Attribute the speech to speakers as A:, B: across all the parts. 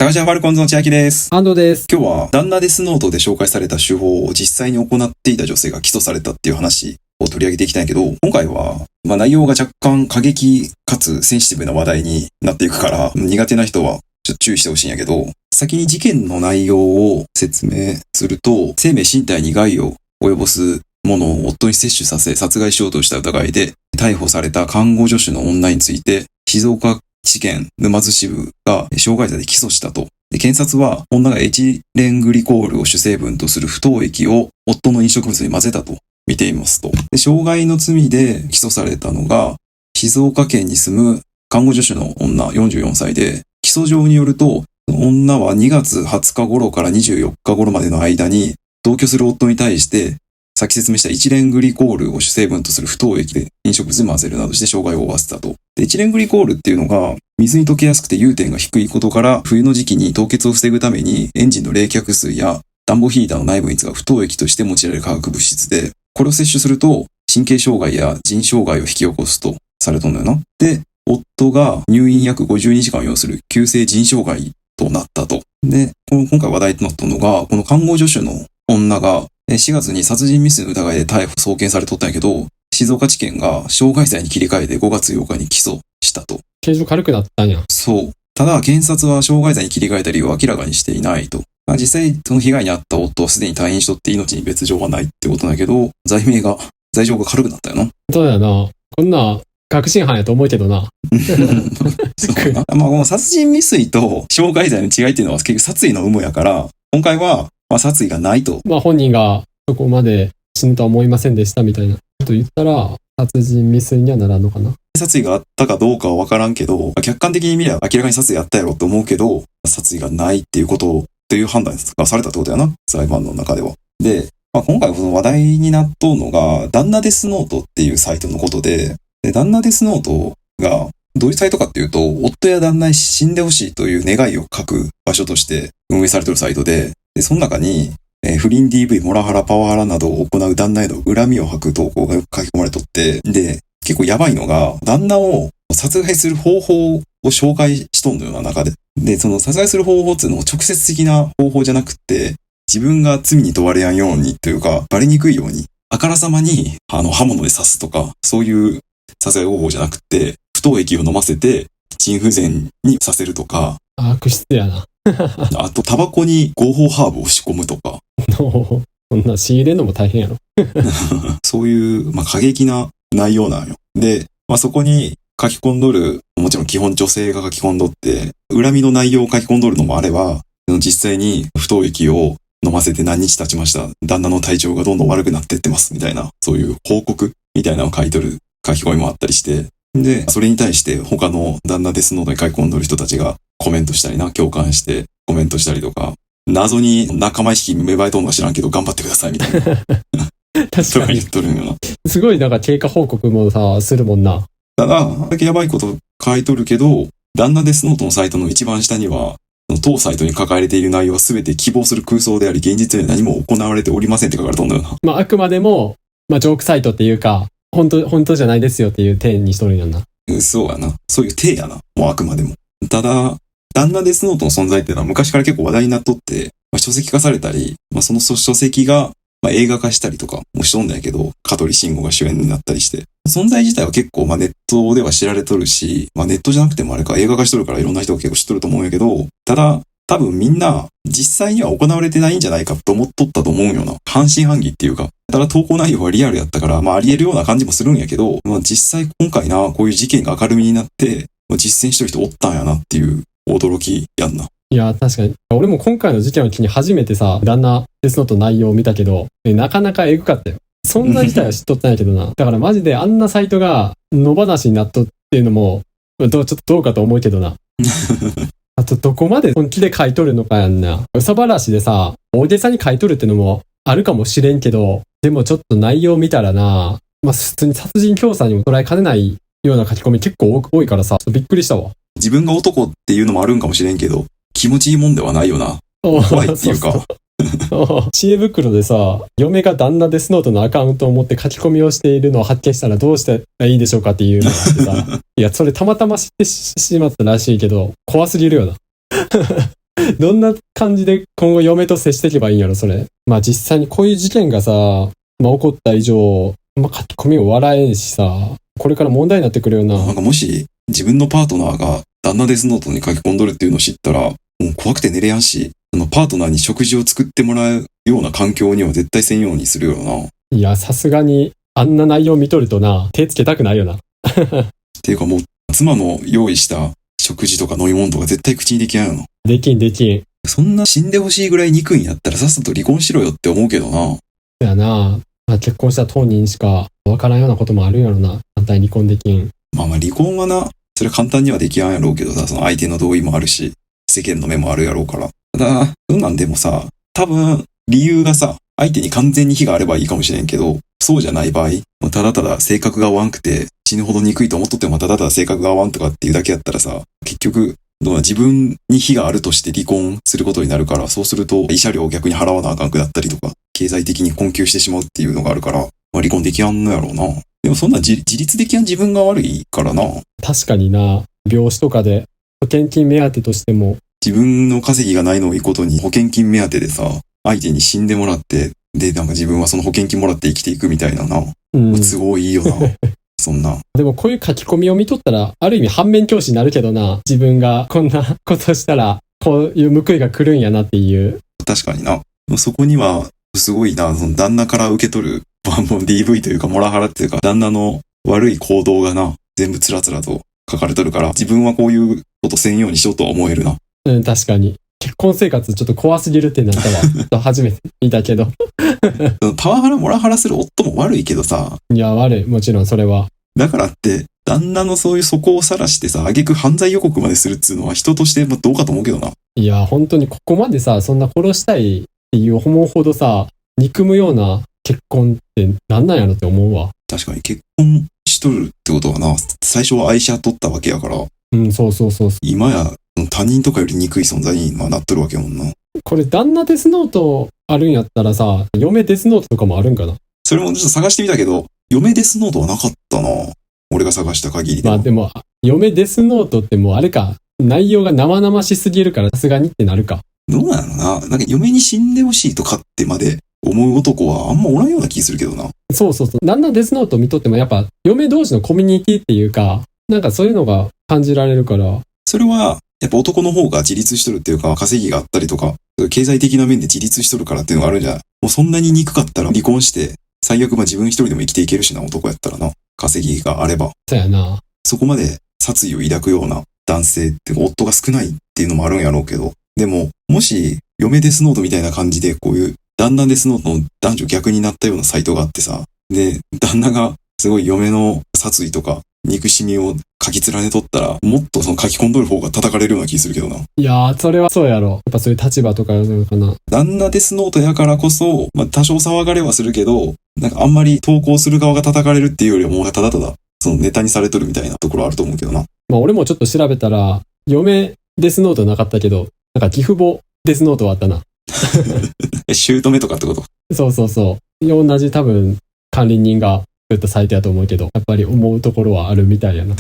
A: 高島ファルコンズの千秋です。
B: 安藤です。
A: 今日は旦那デスノートで紹介された手法を実際に行っていた女性が起訴されたっていう話を取り上げていきたいけど、今回は、内容が若干過激かつセンシティブな話題になっていくから、苦手な人はちょっと注意してほしいんやけど、先に事件の内容を説明すると、生命身体に害を及ぼすものを夫に摂取させ殺害しようとした疑いで逮捕された看護助手の女について、静岡地検沼津支部が傷害罪で起訴したと。で、検察は女がエチレングリコールを主成分とする不凍液を夫の飲食物に混ぜたと見ていますと。で、傷害の罪で起訴されたのが静岡県に住む看護助手の女44歳で、起訴状によると女は2月20日頃から24日頃までの間に同居する夫に対して先説明したエチレングリコールを主成分とする不凍液で飲食物に混ぜるなどして傷害を負わせたと。で、エチレングリコールっていうのが水に溶けやすくて融点が低いことから冬の時期に凍結を防ぐためにエンジンの冷却水や暖房ヒーターの内部に使う不凍液として用いられる化学物質で、これを摂取すると神経障害や腎障害を引き起こすとされたんだよな。で、夫が入院約52時間を要する急性腎障害となったと。で、今回話題となったのが、この看護助手の女が4月に殺人未遂の疑いで逮捕送検されとったんやけど、静岡地検が傷害罪に切り替えて5月8日に起訴したと。
B: 刑事軽くなったんや。
A: そう。ただ、検察は傷害罪に切り替えた理由を明らかにしていないと。実際、その被害に遭った夫はすでに退院しとって命に別状はないってことだけど、罪状が軽くなったよな。
B: そうだよな。こんな、確信犯やと思うけどな。
A: そうかな。この殺人未遂と傷害罪の違いっていうのは結局殺意の有無やから、今回は、殺意がないと。
B: 本人がそこまで死ぬとは思いませんでしたみたいなこと言ったら、殺人未遂にはならんのかな。
A: 殺意があったかどうかは分からんけど、客観的に見れば明らかに殺意あったやろと思うけど、殺意がないっていうことっていう判断がされたってことやな。裁判の中では。で、今回この話題になっとうのが、旦那デスノートっていうサイトのことで、旦那デスノートがどういうサイトかっていうと、夫や旦那に死んでほしいという願いを書く場所として運営されているサイトで、その中に、不倫 DV、モラハラ、パワハラなどを行う旦那への恨みを吐く投稿がよく書き込まれとって、で、結構やばいのが、旦那を殺害する方法を紹介しとんのような中で。で、その殺害する方法っていうのを直接的な方法じゃなくて、自分が罪に問われやんようにというか、バレにくいように、あからさまに、刃物で刺すとか、そういう殺害方法じゃなくて、不凍液を飲ませて、腎不全にさせるとか。
B: 悪質やな。
A: あと、タバコに合法ハーブを仕込むとか。
B: そんな仕入れるのも大変やろ。
A: そういう、過激な内容なんよ。で、そこに書き込んどる、もちろん基本女性が書き込んどって、恨みの内容を書き込んどるのもあれば、実際に不凍液を飲ませて何日経ちました。旦那の体調がどんどん悪くなってってます。みたいな、そういう報告みたいなのを書いとる書き込みもあったりして、で、それに対して他の旦那デスノートに書き込んどる人たちがコメントしたりな、共感してコメントしたりとか、謎に仲間意識芽生えとんのか知らんけど頑張ってくださいみたいな。
B: 確かに。
A: 言っとるんよな。
B: すごい経過報告もさ、するもんな。
A: ただ、だけやばいこと書いとるけど、旦那デスノートのサイトの一番下には、当サイトに書かれている内容は全て希望する空想であり、現実で何も行われておりませんって書かれとんだよな。
B: あくまでも、ジョークサイトっていうか、本当じゃないですよっていう体にしとるんやな。
A: そうやな。そういう体やな。もうあくまでも。ただ、旦那デスノートの存在っていうのは昔から結構話題になっとって、書籍化されたり、その書籍が、映画化したりとかもしとんだんやけど、香取慎吾が主演になったりして。存在自体は結構ネットでは知られとるし、ネットじゃなくてもあれか映画化しとるからいろんな人が結構知っとると思うんやけど、ただ、多分みんな実際には行われてないんじゃないかと思っとったと思うんよな。半信半疑っていうか。ただ投稿内容はリアルやったから、あり得るような感じもするんやけど、実際今回な、こういう事件が明るみになって、実践してる人おったんやなっていう驚きやんな。
B: いや、確かに。俺も今回の事件を機に初めてさ、旦那デスノートの内容を見たけど、なかなかエグかったよ。存在自体は知っとったんやけどな。だからマジであんなサイトが野放しになっとっていうのも、ちょっとどうかと思うけどな。あとどこまで本気で書いとるのかやんな。うさばらしでさ、大げさに書いとるってのもあるかもしれんけど、でもちょっと内容見たらな、普通に殺人教唆にも捉えかねないような書き込み結構多いからさ、びっくりしたわ。
A: 自分が男っていうのもあるんかもしれんけど、気持ちいいもんではないよな。怖いっていうか。
B: 知恵袋でさ、嫁が旦那デスノートのアカウントを持って書き込みをしているのを発見したらどうしたらいいでしょうかっていうのがあってさ、いや、それたまたま知ってしまったらしいけど、怖すぎるよな。どんな感じで今後嫁と接していけばいいんやろ、それ。まあ実際にこういう事件がさ、まあ起こった以上、まあ書き込みを笑えんしさ、これから問題になってくるよな。
A: なんかもし、自分のパートナーが旦那デスノートに書き込んどるっていうのを知ったら、もう怖くて寝れやんし、パートナーに食事を作ってもらうような環境には絶対せんようにするよな。っ
B: いや、さすがに、あんな内容見とるとな、手つけたくないよな。
A: ていうかもう、妻の用意した食事とか飲み物とか絶対口にできやんよな。
B: できん。
A: そんな死んでほしいぐらい憎いんやったらさっさと離婚しろよって思うけどな。
B: そやな、まあ、結婚した当人しかわからんようなこともあるんやろな。反対に離婚できん。
A: まあ離婚はな、それ簡単にはできやんやろうけどさ、その相手の同意もあるし、世間の目もあるやろうから。ただ、そんなんでもさ、多分、理由がさ、相手に完全に非があればいいかもしれんけど、そうじゃない場合、ただただ性格が合わんくて、死ぬほど憎いと思っとってもただただ性格が合わんとかっていうだけやったらさ、結局、自分に非があるとして離婚することになるから、そうすると慰謝料を逆に払わなあかんくなったりとか、経済的に困窮してしまうっていうのがあるから、まあ離婚できやんのやろうな。でもそんな自立できやん自分が悪いからな。
B: 確かにな、病死とかで保険金目当てとしても、
A: 自分の稼ぎがないのをいいことに保険金目当てでさ、相手に死んでもらって、で、なんか自分はその保険金もらって生きていくみたいなな。都合いいよな。そんな。
B: でもこういう書き込みを見とったら、ある意味反面教師になるけどな。自分がこんなことしたら、こういう報いが来るんやなっていう。
A: 確かにな。そこには、すごいな、その旦那から受け取る、もう DV というかモラハラっていうか、旦那の悪い行動がな、全部つらつらと書かれとるから、自分はこういうことせんようにしようとは思えるな。
B: うん、確かに。結婚生活ちょっと怖すぎるってなったわ。ちょっと初めて見たけど。
A: パワハラ、モラハラする夫も悪いけどさ。
B: いや、悪い。もちろんそれは。
A: だからって、旦那のそういう素行を晒してさ、挙句犯罪予告までするっつうのは人としてどうかと思うけどな。
B: いや、本当にここまでさ、そんな殺したいっていう思うほどさ、憎むような結婚ってなんなんやろって思うわ。
A: 確かに結婚しとるってことはな、最初は愛し合っとったわけやから。
B: うん、そう。
A: 今や他人とかより憎い存在になっとるわけやもんな。
B: これ旦那デスノートあるんやったらさ、嫁デスノートとかもあるんかな。
A: それもちょっと探してみたけど、嫁デスノートはなかったな。俺が探した限りでは。
B: まあでも、嫁デスノートってもうあれか、内容が生々しすぎるからさすがにってなるか。
A: どうなのな。なんか嫁に死んでほしいとかってまで思う男はあんまおらんような気するけどな。
B: そう。旦那デスノート見とってもやっぱ嫁同士のコミュニティっていうか、なんかそういうのが感じられるから。
A: それは、やっぱ男の方が自立しとるっていうか、稼ぎがあったりとか、経済的な面で自立しとるからっていうのがあるんじゃない。もうそんなに憎かったら離婚して、最悪自分一人でも生きていけるしな、男やったらな。稼ぎがあれば。
B: そうやな。
A: そこまで殺意を抱くような男性って夫が少ないっていうのもあるんやろうけど、でも、もし、嫁デスノートみたいな感じで、こういう旦那デスノートの男女逆になったようなサイトがあってさ、で、旦那がすごい嫁の殺意とか、憎しみを書き連ねとったら、もっとその書き込んどる方が叩かれるような気するけどな。
B: いやー、それはそうやろ。やっぱそういう立場とかなのかな。
A: 旦那デスノートやからこそ、多少騒がれはするけど、なんかあんまり投稿する側が叩かれるっていうよりはもうただただ、そのネタにされとるみたいなところあると思うけどな。
B: まあ俺もちょっと調べたら、嫁デスノートなかったけど、なんか義父母デスノートはあったな。
A: 姑とかってこと？
B: そう。同じ多分管理人が作ったサイトやと思うけど、やっぱり思うところはあるみたいやな。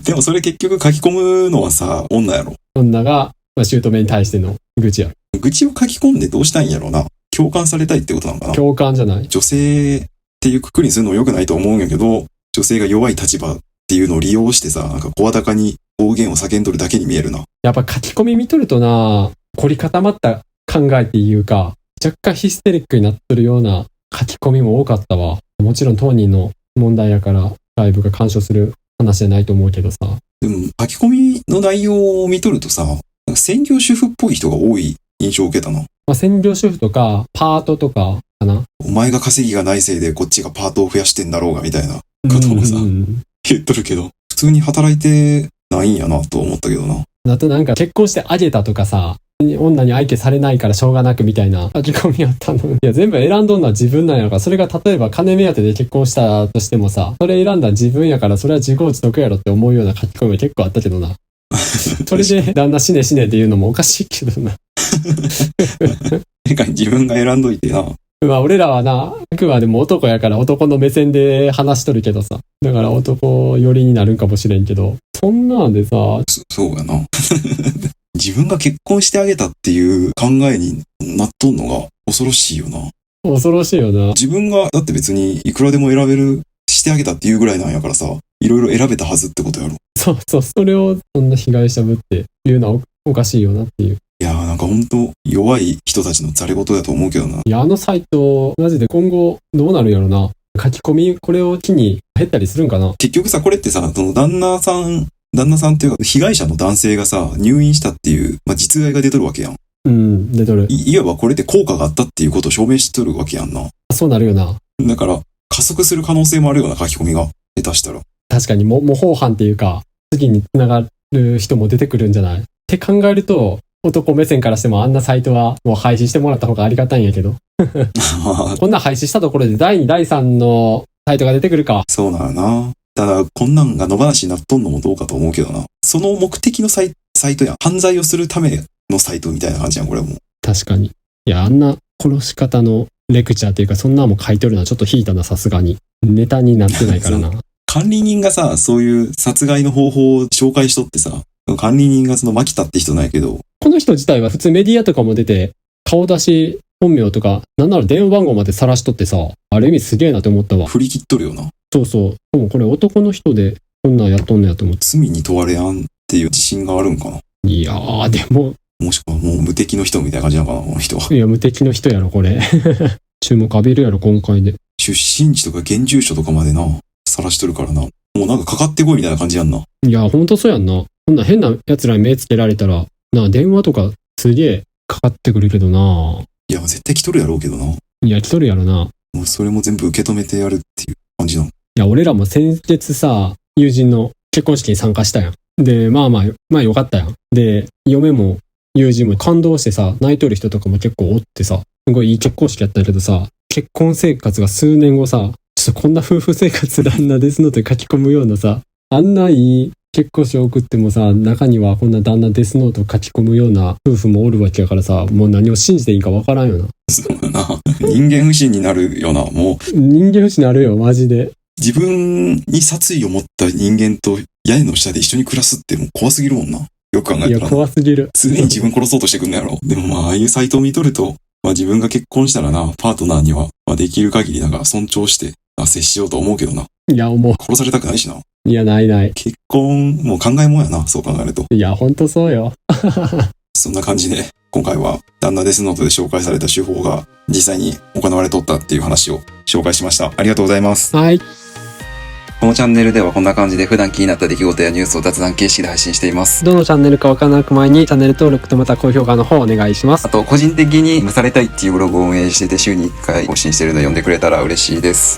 A: でもそれ結局書き込むのはさ、女やろ。
B: 女が、姑に対しての愚痴や。
A: 愚痴を書き込んでどうしたいんやろうな。共感されたいってことなのかな。
B: 共感じゃない。
A: 女性っていうくくりにするのは良くないと思うんやけど、女性が弱い立場っていうのを利用してさ、なんか声高に暴言を叫んどるだけに見えるな。
B: やっぱ書き込み見とるとな、凝り固まった考えっていうか、若干ヒステリックになっとるような書き込みも多かったわ。もちろん当人の問題やから外部が干渉する話じゃないと思うけどさ。
A: でも書き込みの内容を見とるとさ、なんか専業主婦っぽい人が多い印象を受けたな。
B: 専業主婦とかパートとかかな。
A: お前が稼ぎがないせいでこっちがパートを増やしてんだろうがみたいなことをさ、言っとるけど、普通に働いてないんやなと思ったけどな。
B: だとなんか結婚してあげたとかさ、女に相手されないからしょうがなくみたいな書き込みあったの。いや全部選んどんのは自分なんやから、それが例えば金目当てで結婚したとしてもさ、それ選んだ自分やからそれは自業自得やろって思うような書き込みも結構あったけどな。それで旦那死ね死ねっていうのもおかしいけどな。
A: 自分が選んどいてな。
B: まあ俺らはな、あくまでも男やから男の目線で話しとるけどさ。だから男寄りになるんかもしれんけど、そんなんでさ。
A: そうやな。自分が結婚してあげたっていう考えになっとんのが恐ろしいよな。
B: 恐ろしいよな。
A: 自分が、だって別にいくらでも選べる、してあげたっていうぐらいなんやからさ、いろいろ選べたはずってことやろ。
B: そうそう、それをそんな被害者ぶって言うのはおかしいよなっていう。
A: いやーなんかほんと弱い人たちのざれ言だと思うけどな。
B: いや、あのサイト、マジで今後どうなるんやろな。書き込み、これを機に減ったりするんかな。
A: 結局さ、これってさ、その旦那さんっていうか、被害者の男性がさ、入院したっていう、実害が出とるわけやん。
B: うん、出とる。
A: いわばこれで効果があったっていうことを証明しとるわけやんな。
B: そうなるよな。
A: だから、加速する可能性もあるような書き込みが、下手したら。
B: 確かに模倣犯っていうか、次に繋がる人も出てくるんじゃないって考えると、男目線からしてもあんなサイトはもう廃止してもらった方がありがたいんやけど。こんな廃止したところで第2、第3のサイトが出てくるか。
A: そうなのな。ただ、こんなんが野放しになっとんのもどうかと思うけどな。その目的のサイトやん。犯罪をするためのサイトみたいな感じやん、これも。
B: 確かに。いや、あんな殺し方のレクチャーっていうか、そんなのも書いとるのはちょっと引いたな、さすがに。ネタになってないからな。
A: 管理人がさ、そういう殺害の方法を紹介しとってさ、管理人がその牧田って人なんやけど、
B: この人自体は普通メディアとかも出て、顔出し、本名とか、なんなら電話番号まで晒しとってさ、ある意味すげえなって思ったわ。
A: 振り切っとるよな。
B: そうそう。でもこれ男の人で、こんなんやっとんのやと思って。
A: 罪に問われやんっていう自信があるんかな。
B: いやー、でも。
A: もしくはもう無敵の人みたいな感じなのかな、この人は。
B: いや、無敵の人やろ、これ。注目浴びるやろ、今回で。
A: 出身地とか現住所とかまでな、晒しとるからな。もうなんかかかってこいみたいな感じやんな。
B: いや、ほんとそうやんな。こんな変な奴らに目つけられたら、電話とかすげえかかってくるけどな。
A: いや、絶対来とるやろうけどな。
B: いや、来とるやろな。
A: もうそれも全部受け止めてやるっていう感じなの。
B: いや、俺らも先月さ、友人の結婚式に参加したやん。で、まあよかったやん。で、嫁も友人も感動してさ、泣いとる人とかも結構おってさ、すごいいい結婚式やったんやけどさ、結婚生活が数年後さ、ちょっとこんな夫婦生活旦那ですのって書き込むようなさ、あんないい結婚式を送ってもさ、中にはこんな旦那デスノートを書き込むような夫婦もおるわけやからさ、もう何を信じていいかわからんよな。
A: そうだな。人間不信になるよな。もう。
B: 人間不信なるよ、マジで。
A: 自分に殺意を持った人間と屋根の下で一緒に暮らすってもう怖すぎるもんな。よく考えたら。
B: いや、怖すぎる。
A: 常に自分殺そうとしてくんのやろ。でもああいうサイトを見とると、自分が結婚したらな、パートナーには、できる限りなんか尊重して、接しようと思うけどな。
B: いや、思う。
A: 殺されたくないしな。
B: いや、ないない。
A: 結婚も考えもんやな、そう考えると。
B: いや、ほんとそうよ。
A: そんな感じで、今回は旦那デスノートで紹介された手法が実際に行われとったっていう話を紹介しました。ありがとうございます。
B: はい。
A: このチャンネルではこんな感じで普段気になった出来事やニュースを雑談形式で配信しています。
B: どのチャンネルかわからなく前にチャンネル登録とまた高評価の方お願いします。
A: あと、個人的に蒸されたいっていうブログを運営してて週に1回更新してるので読んでくれたら嬉しいです。